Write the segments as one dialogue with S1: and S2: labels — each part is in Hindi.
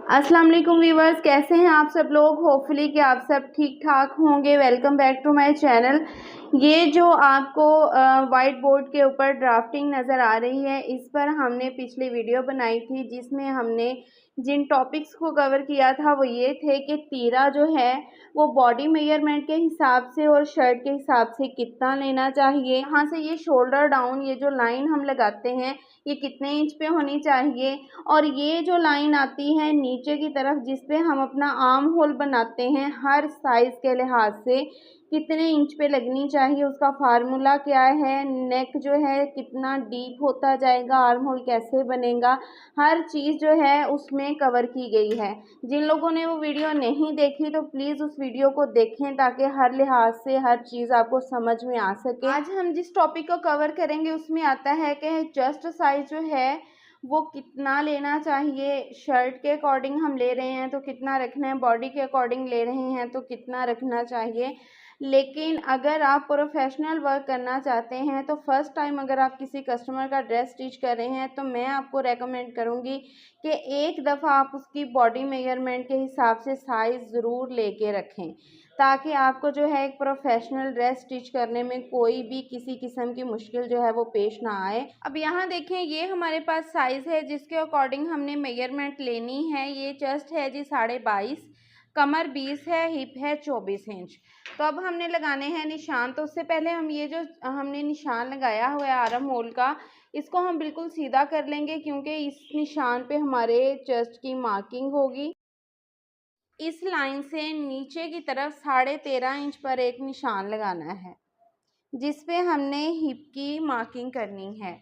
S1: अस्सलाम वालेकुम व्यूवर्स, कैसे हैं आप सब लोग। होपफुली कि आप सब ठीक ठाक होंगे। Welcome back to my channel. ये जो आपको वाइट बोर्ड के ऊपर ड्राफ्टिंग नज़र आ रही है, इस पर हमने पिछली वीडियो बनाई थी जिसमें हमने जिन टॉपिक्स को कवर किया था वो ये थे कि तीरा जो है वो बॉडी मेजरमेंट के हिसाब से और शर्ट के हिसाब से कितना लेना चाहिए। यहाँ से ये शोल्डर डाउन, ये जो लाइन हम लगाते हैं ये कितने इंच पे होनी चाहिए, और ये जो लाइन आती है नीचे की तरफ जिस पे हम अपना आर्म होल बनाते हैं, हर साइज़ के लिहाज से कितने इंच पे लगनी चाहिए, उसका फार्मूला क्या है, नेक जो है कितना डीप होता जाएगा, आर्म होल कैसे बनेगा, हर चीज़ जो है उसमें कवर की गई है। जिन लोगों ने वो वीडियो नहीं देखी तो प्लीज़ उस वीडियो को देखें ताकि हर लिहाज से हर चीज़ आपको समझ में आ सके। आज हम जिस टॉपिक को कवर करेंगे उसमें आता है कि चेस्ट साइज जो है वो कितना लेना चाहिए, शर्ट के अकॉर्डिंग हम ले रहे हैं तो कितना रखना है, बॉडी के अकॉर्डिंग ले रहे हैं तो कितना रखना चाहिए। लेकिन अगर आप प्रोफेशनल वर्क करना चाहते हैं तो फर्स्ट टाइम अगर आप किसी कस्टमर का ड्रेस स्टिच कर रहे हैं तो मैं आपको रेकमेंड करूंगी कि एक दफ़ा आप उसकी बॉडी मेजरमेंट के हिसाब से साइज़ ज़रूर लेके रखें, ताकि आपको जो है एक प्रोफेशनल ड्रेस स्टिच करने में कोई भी किसी किस्म की मुश्किल जो है वो पेश ना आए। अब यहाँ देखें, ये हमारे पास साइज़ है जिसके अकॉर्डिंग हमने मेजरमेंट लेनी है। ये चेस्ट है जी 22.5, कमर 20 है, हिप है 24 इंच। तो अब हमने लगाने हैं निशान। तो उससे पहले हम ये जो हमने निशान लगाया हुआ है आर्म होल का, इसको हम बिल्कुल सीधा कर लेंगे क्योंकि इस निशान पे हमारे चेस्ट की मार्किंग होगी। इस लाइन से नीचे की तरफ 13.5 इंच पर एक निशान लगाना है जिस पे हमने हिप की मार्किंग करनी है।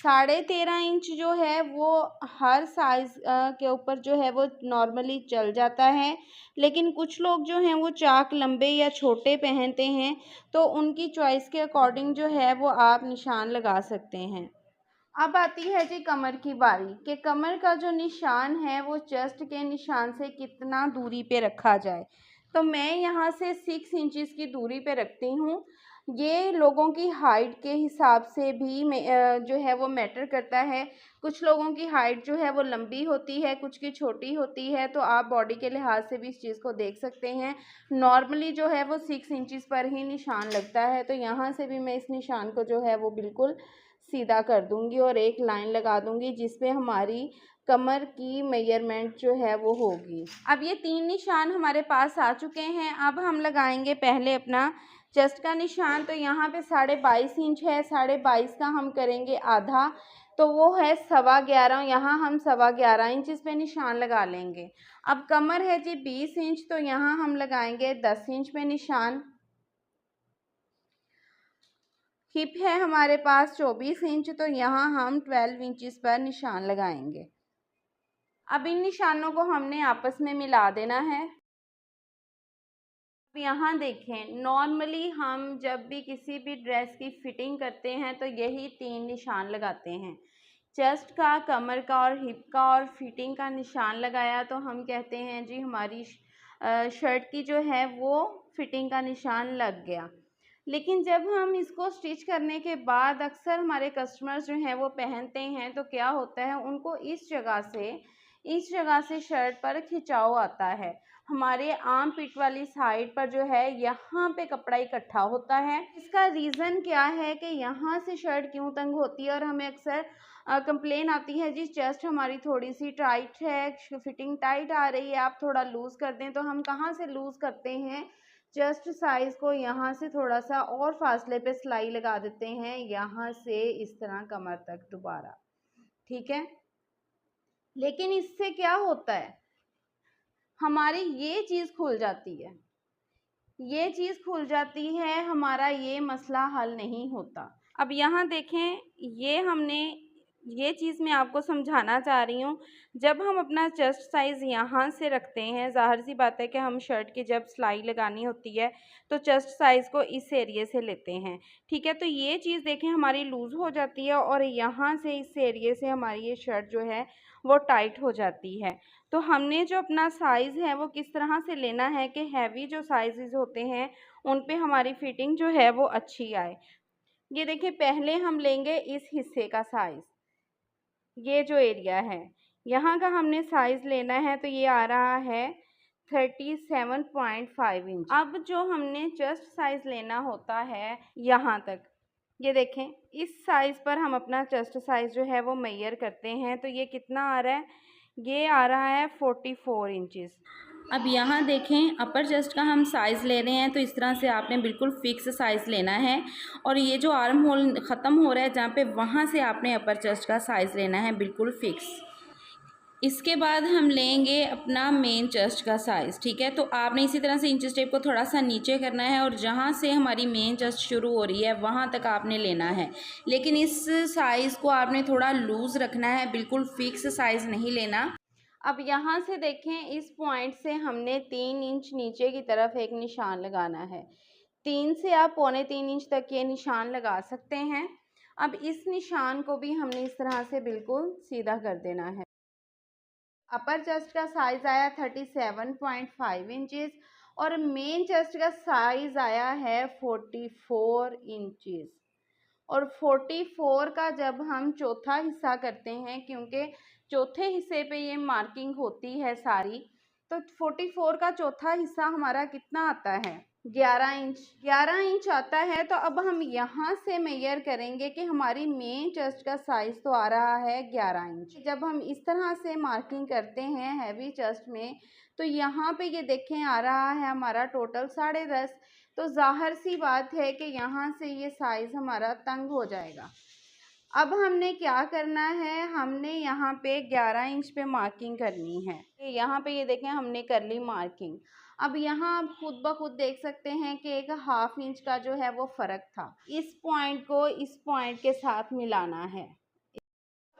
S1: 13.5 इंच जो है वो हर साइज़ के ऊपर जो है वो नॉर्मली चल जाता है, लेकिन कुछ लोग जो हैं वो चाक लंबे या छोटे पहनते हैं, तो उनकी चॉइस के अकॉर्डिंग जो है वो आप निशान लगा सकते हैं। अब आती है जी कमर की बारी कि कमर का जो निशान है वो चेस्ट के निशान से कितना दूरी पे रखा जाए। तो मैं यहाँ से 6 इंचज़ की दूरी पे रखती हूँ। ये लोगों की हाइट के हिसाब से भी जो है वो मैटर करता है। कुछ लोगों की हाइट जो है वो लंबी होती है, कुछ की छोटी होती है, तो आप बॉडी के लिहाज से भी इस चीज़ को देख सकते हैं। नॉर्मली जो है वो 6 इंचज़ पर ही निशान लगता है, तो यहाँ से भी मैं इस निशान को जो है वो बिल्कुल सीधा कर दूंगी और एक लाइन लगा दूंगी जिस पे हमारी कमर की मेजरमेंट जो है वो होगी। अब ये 3 निशान हमारे पास आ चुके हैं। अब हम लगाएंगे पहले अपना चेस्ट का निशान। तो यहाँ पे 22.5 इंच है, 22.5 का हम करेंगे आधा, तो वो है 11.25। यहाँ हम 11.25 इंच इस पे निशान लगा लेंगे। अब कमर है जी 20 इंच, तो यहाँ हम लगाएंगे 10 इंच पे निशान। हिप है हमारे पास 24 इंच, तो यहाँ हम 12 इंचज़ पर निशान लगाएंगे। अब इन निशानों को हमने आपस में मिला देना है। अब यहाँ देखें, नॉर्मली हम जब भी किसी भी ड्रेस की फिटिंग करते हैं तो यही 3 निशान लगाते हैं, चेस्ट का, कमर का और हिप का। और फिटिंग का निशान लगाया तो हम कहते हैं जी हमारी शर्ट की जो है वो फिटिंग का निशान लग गया। लेकिन जब हम इसको स्टिच करने के बाद अक्सर हमारे कस्टमर्स जो हैं वो पहनते हैं तो क्या होता है, उनको इस जगह से शर्ट पर खिंचाव आता है। हमारे आर्म पिट वाली साइड पर जो है यहाँ पे कपड़ा इकट्ठा होता है। इसका रीज़न क्या है कि यहाँ से शर्ट क्यों तंग होती है, और हमें अक्सर कंप्लेन आती है जी चेस्ट हमारी थोड़ी सी टाइट है, फिटिंग टाइट आ रही है, आप थोड़ा लूज़ कर दें। तो हम कहाँ से लूज़ करते हैं, चेस्ट साइज़ को यहाँ से थोड़ा सा और फासले पे सिलाई लगा देते हैं, यहाँ से इस तरह कमर तक दोबारा, ठीक है। लेकिन इससे क्या होता है, हमारी ये चीज़ खुल जाती है, ये चीज़ खुल जाती है, हमारा ये मसला हल नहीं होता। अब यहाँ देखें, ये चीज़ मैं आपको समझाना चाह रही हूँ। जब हम अपना चेस्ट साइज़ यहाँ से रखते हैं, ज़ाहिर सी बात है कि हम शर्ट की जब सिलाई लगानी होती है तो चेस्ट साइज़ को इस एरिए से लेते हैं, ठीक है। तो ये चीज़ देखें हमारी लूज़ हो जाती है और यहाँ से इस एरिए से हमारी ये शर्ट जो है वो टाइट हो जाती है। तो हमने जो अपना साइज़ है वो किस तरह से लेना है कि हैवी जो साइज़ होते हैं उन पे हमारी फिटिंग जो है वो अच्छी आए। ये देखिए, पहले हम लेंगे इस हिस्से का साइज़, ये जो एरिया है यहाँ का हमने साइज़ लेना है तो ये आ रहा है 37.5 इंच। अब जो हमने चेस्ट साइज़ लेना होता है यहाँ तक, ये देखें इस साइज़ पर हम अपना चेस्ट साइज़ जो है वो मेजर करते हैं तो ये कितना आ रहा है, ये आ रहा है 44 इंचज़। अब यहाँ देखें अपर चेस्ट का हम साइज़ ले रहे हैं तो इस तरह से आपने बिल्कुल फ़िक्स साइज़ लेना है और ये जो आर्म होल ख़त्म हो रहा है जहाँ पे, वहाँ से आपने अपर चेस्ट का साइज़ लेना है बिल्कुल फ़िक्स। इसके बाद हम लेंगे अपना मेन चेस्ट का साइज़, ठीक है। तो आपने इसी तरह से इंच टेप को थोड़ा सा नीचे करना है और जहाँ से हमारी मेन चेस्ट शुरू हो रही है वहाँ तक आपने लेना है, लेकिन इस साइज़ को आपने थोड़ा लूज़ रखना है, बिल्कुल फिक्स साइज़ नहीं लेना। अब यहाँ से देखें इस पॉइंट से हमने 3 इंच नीचे की तरफ एक निशान लगाना है। 3 से आप 3.25 इंच तक ये निशान लगा सकते हैं। अब इस निशान को भी हमने इस तरह से बिल्कुल सीधा कर देना है। अपर चेस्ट का साइज़ आया 37.5 इंचज़ और मेन चेस्ट का साइज़ आया है 44 इंचज़। और 44 का जब हम चौथा हिस्सा करते हैं, क्योंकि चौथे हिस्से पे ये मार्किंग होती है सारी, तो 44 का चौथा हिस्सा हमारा कितना आता है, 11 इंच। 11 इंच आता है। तो अब हम यहाँ से मेजर करेंगे कि हमारी मेन चेस्ट का साइज़ तो आ रहा है 11 इंच। जब हम इस तरह से मार्किंग करते हैं हैवी चेस्ट में तो यहाँ पे ये देखें आ रहा है हमारा टोटल 10.5। तो ज़ाहिर सी बात है कि यहाँ से ये साइज़ हमारा तंग हो जाएगा। अब हमने क्या करना है, हमने यहाँ पे 11 इंच पे मार्किंग करनी है। यहाँ पे ये देखें हमने कर ली मार्किंग। अब यहाँ आप खुद ब खुद देख सकते हैं कि एक हाफ इंच का जो है वो फ़र्क था। इस पॉइंट को इस पॉइंट के साथ मिलाना है।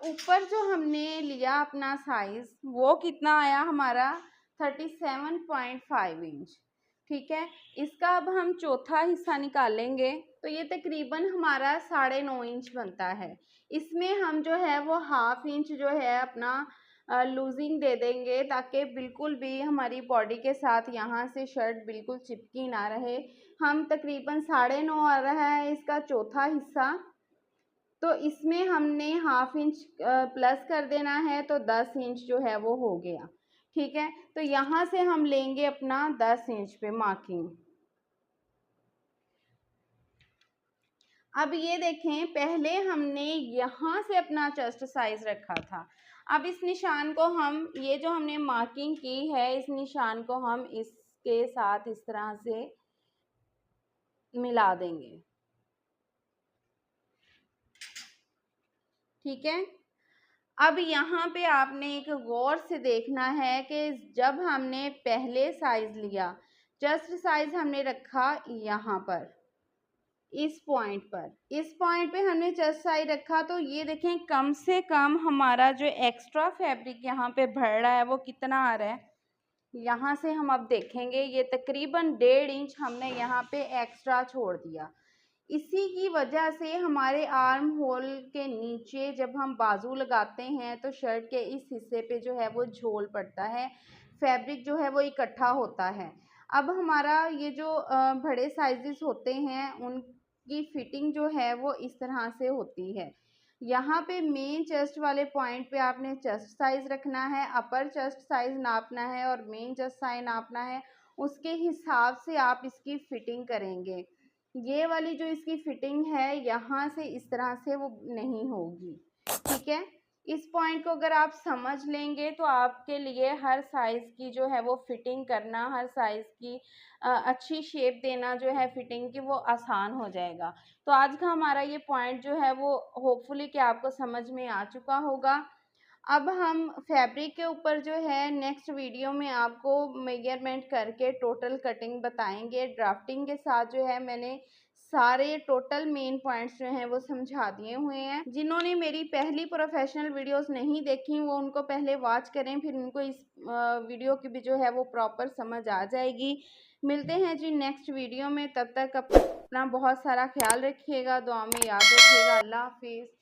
S1: ऊपर जो हमने लिया अपना साइज़ वो कितना आया हमारा 37.5 इंच, ठीक है। इसका अब हम चौथा हिस्सा निकालेंगे तो ये तकरीबन हमारा 9.5 इंच बनता है। इसमें हम जो है वो हाफ इंच जो है अपना लूजिंग दे देंगे ताकि बिल्कुल भी हमारी बॉडी के साथ यहाँ से शर्ट बिल्कुल चिपकी ना रहे। हम तकरीबन 9.5 आ रहा है इसका चौथा हिस्सा, तो इसमें हमने हाफ इंच प्लस कर देना है तो 10 इंच जो है वो हो गया, ठीक है। तो यहाँ से हम लेंगे अपना 10 इंच पे मार्किंग। अब ये देखें पहले हमने यहाँ से अपना चेस्ट साइज रखा था। अब इस निशान को हम, ये जो हमने मार्किंग की है इस निशान को हम इसके साथ इस तरह से मिला देंगे, ठीक है। अब यहाँ पे आपने एक गौर से देखना है कि जब हमने पहले साइज लिया, चेस्ट साइज हमने रखा यहाँ पर, इस पॉइंट पे हमने चेस्ट साइज रखा, तो ये देखें कम से कम हमारा जो एक्स्ट्रा फैब्रिक यहाँ पे भर रहा है वो कितना आ रहा है। यहाँ से हम अब देखेंगे ये तकरीबन 1.5 इंच हमने यहाँ पे एक्स्ट्रा छोड़ दिया। इसी की वजह से हमारे आर्म होल के नीचे जब हम बाजू लगाते हैं तो शर्ट के इस हिस्से पे जो है वो झोल पड़ता है, फैब्रिक जो है वो इकट्ठा होता है। अब हमारा ये जो बड़े साइजेस होते हैं उनकी फिटिंग जो है वो इस तरह से होती है। यहाँ पे मेन चेस्ट वाले पॉइंट पे आपने चेस्ट साइज रखना है, अपर चेस्ट साइज नापना है और मेन चेस्ट साइज नापना है। उसके हिसाब से आप इसकी फिटिंग करेंगे। ये वाली जो इसकी फिटिंग है यहाँ से इस तरह से वो नहीं होगी, ठीक है। इस पॉइंट को अगर आप समझ लेंगे तो आपके लिए हर साइज़ की जो है वो फिटिंग करना, हर साइज़ की अच्छी शेप देना जो है फिटिंग की, वो आसान हो जाएगा। तो आज का हमारा ये पॉइंट जो है वो होपफुली कि आपको समझ में आ चुका होगा। अब हम फैब्रिक के ऊपर जो है नेक्स्ट वीडियो में आपको मेजरमेंट करके टोटल कटिंग बताएंगे। ड्राफ्टिंग के साथ जो है मैंने सारे टोटल मेन पॉइंट्स जो हैं वो समझा दिए हुए हैं। जिन्होंने मेरी पहली प्रोफेशनल वीडियोस नहीं देखी वो उनको पहले वॉच करें, फिर उनको इस वीडियो की भी जो है वो प्रॉपर समझ आ जाएगी। मिलते हैं जी नेक्स्ट वीडियो में, तब तक अपना बहुत सारा ख्याल रखिएगा, दुआ में याद रखिएगा। अल्लाह हाफिज़।